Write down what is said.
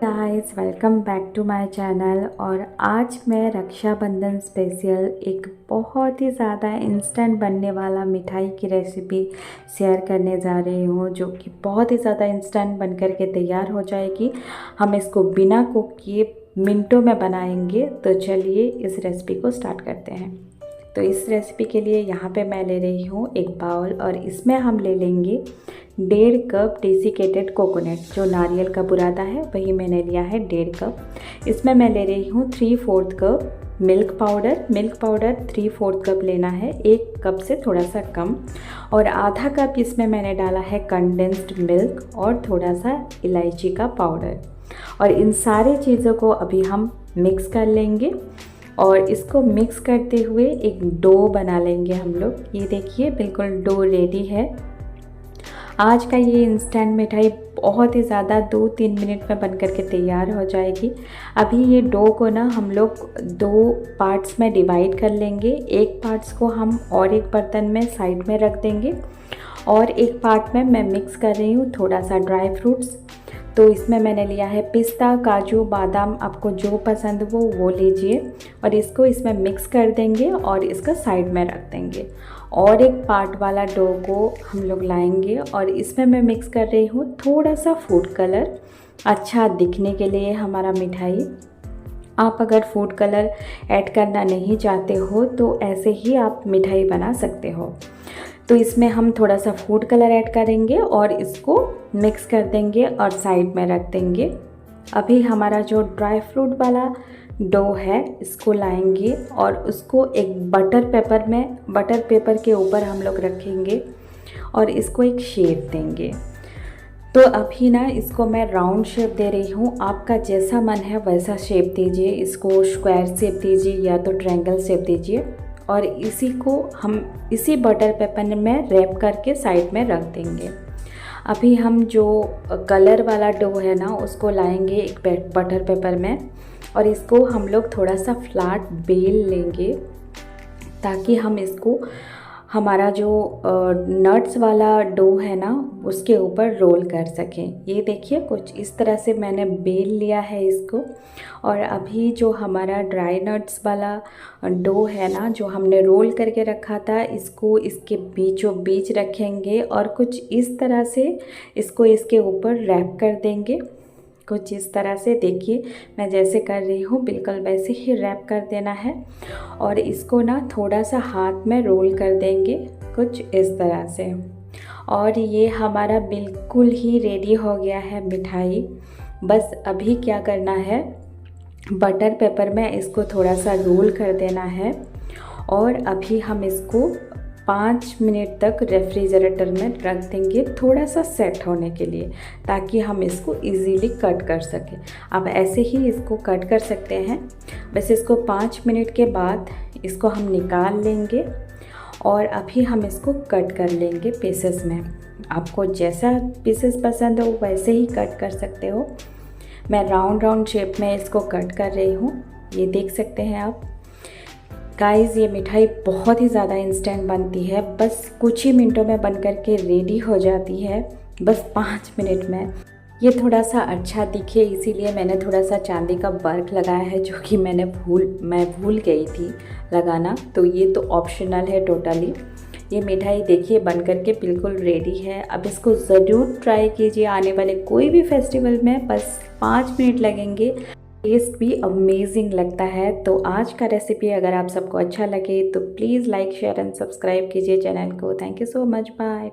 Guys welcome back to my channel. और आज मैं रक्षाबंधन स्पेशल एक बहुत ही ज़्यादा इंस्टेंट बनने वाला मिठाई की रेसिपी शेयर करने जा रही हूँ, जो कि बहुत ही ज़्यादा इंस्टेंट बनकर के तैयार हो जाएगी। हम इसको बिना कुक किए मिनटों में बनाएंगे। तो चलिए इस रेसिपी को स्टार्ट करते हैं। तो इस रेसिपी के लिए यहाँ पे मैं ले रही हूँ एक बाउल, और इसमें हम ले लेंगे 1.5 कप डेसिकेटेड कोकोनट, जो नारियल का बुरादा है वही मैंने लिया है 1.5 कप। इसमें मैं ले रही हूँ 3/4 कप मिल्क पाउडर 3/4 कप लेना है, 1 कप से थोड़ा सा कम। और आधा कप इसमें मैंने डाला है कंडेंस्ड मिल्क और थोड़ा सा इलायची का पाउडर। और इन सारी चीज़ों को अभी हम मिक्स कर लेंगे, और इसको मिक्स करते हुए एक डो बना लेंगे हम लोग। ये देखिए बिल्कुल डो रेडी है। आज का ये इंस्टेंट मिठाई बहुत ही ज़्यादा 2-3 मिनट में बनकर के तैयार हो जाएगी। अभी ये डो को ना हम लोग 2 पार्ट्स में डिवाइड कर लेंगे। एक पार्ट्स को हम और एक बर्तन में साइड में रख देंगे, और एक पार्ट में मैं मिक्स कर रही हूँ थोड़ा सा ड्राई फ्रूट्स। तो इसमें मैंने लिया है पिस्ता, काजू, बादाम, आपको जो पसंद हो वो लीजिए। और इसको इसमें मिक्स कर देंगे और इसका साइड में रख देंगे। और एक पार्ट वाला डो को हम लोग लाएंगे, और इसमें मैं मिक्स कर रही हूँ थोड़ा सा फूड कलर, अच्छा दिखने के लिए हमारा मिठाई। आप अगर फूड कलर ऐड करना नहीं चाहते हो तो ऐसे ही आप मिठाई बना सकते हो। तो इसमें हम थोड़ा सा फूड कलर ऐड करेंगे और इसको मिक्स कर देंगे और साइड में रख देंगे। अभी हमारा जो ड्राई फ्रूट वाला डो है इसको लाएंगे और उसको एक बटर पेपर के ऊपर हम लोग रखेंगे और इसको एक शेप देंगे। तो अभी ना इसको मैं राउंड शेप दे रही हूँ, आपका जैसा मन है वैसा शेप दीजिए। इसको स्क्वायर शेप दीजिए या तो ट्रायंगल शेप दीजिए। और इसी को हम इसी बटर पेपर में रैप करके साइड में रख देंगे। अभी हम जो कलर वाला डो है ना उसको लाएंगे एक बटर पेपर में, और इसको हम लोग थोड़ा सा फ्लैट बेल लेंगे ताकि हम इसको हमारा जो नट्स वाला डो है ना उसके ऊपर रोल कर सकें। ये देखिए कुछ इस तरह से मैंने बेल लिया है इसको। और अभी जो हमारा ड्राई नट्स वाला डो है ना जो हमने रोल करके रखा था, इसको इसके बीचों बीच रखेंगे और कुछ इस तरह से इसको इसके ऊपर रैप कर देंगे। कुछ इस तरह से देखिए मैं जैसे कर रही हूँ बिल्कुल वैसे ही रैप कर देना है। और इसको ना थोड़ा सा हाथ में रोल कर देंगे कुछ इस तरह से। और ये हमारा बिल्कुल ही रेडी हो गया है मिठाई। बस अभी क्या करना है, बटर पेपर में इसको थोड़ा सा रोल कर देना है, और अभी हम इसको 5 मिनट तक रेफ्रिजरेटर में रख देंगे थोड़ा सा सेट होने के लिए, ताकि हम इसको इजीली कट कर सकें। आप ऐसे ही इसको कट कर सकते हैं। बस इसको 5 मिनट के बाद इसको हम निकाल लेंगे, और अभी हम इसको कट कर लेंगे पीसेस में। आपको जैसा पीसेस पसंद हो वैसे ही कट कर सकते हो। मैं राउंड शेप में इसको कट कर रही हूँ, ये देख सकते हैं आप। गाइस ये मिठाई बहुत ही ज़्यादा इंस्टेंट बनती है, बस कुछ ही मिनटों में बनकर के रेडी हो जाती है, बस 5 मिनट में। ये थोड़ा सा अच्छा दिखे इसीलिए मैंने थोड़ा सा चांदी का वर्क लगाया है, जो कि मैं भूल गई थी लगाना। तो ये तो ऑप्शनल है टोटली। ये मिठाई देखिए बनकर के बिल्कुल रेडी है। अब इसको ज़रूर ट्राई कीजिए आने वाले कोई भी फेस्टिवल में, बस 5 मिनट लगेंगे। टेस्ट भी अमेजिंग लगता है। तो आज का रेसिपी अगर आप सबको अच्छा लगे तो please like, share and subscribe कीजिए चैनल को। Thank you so much, bye.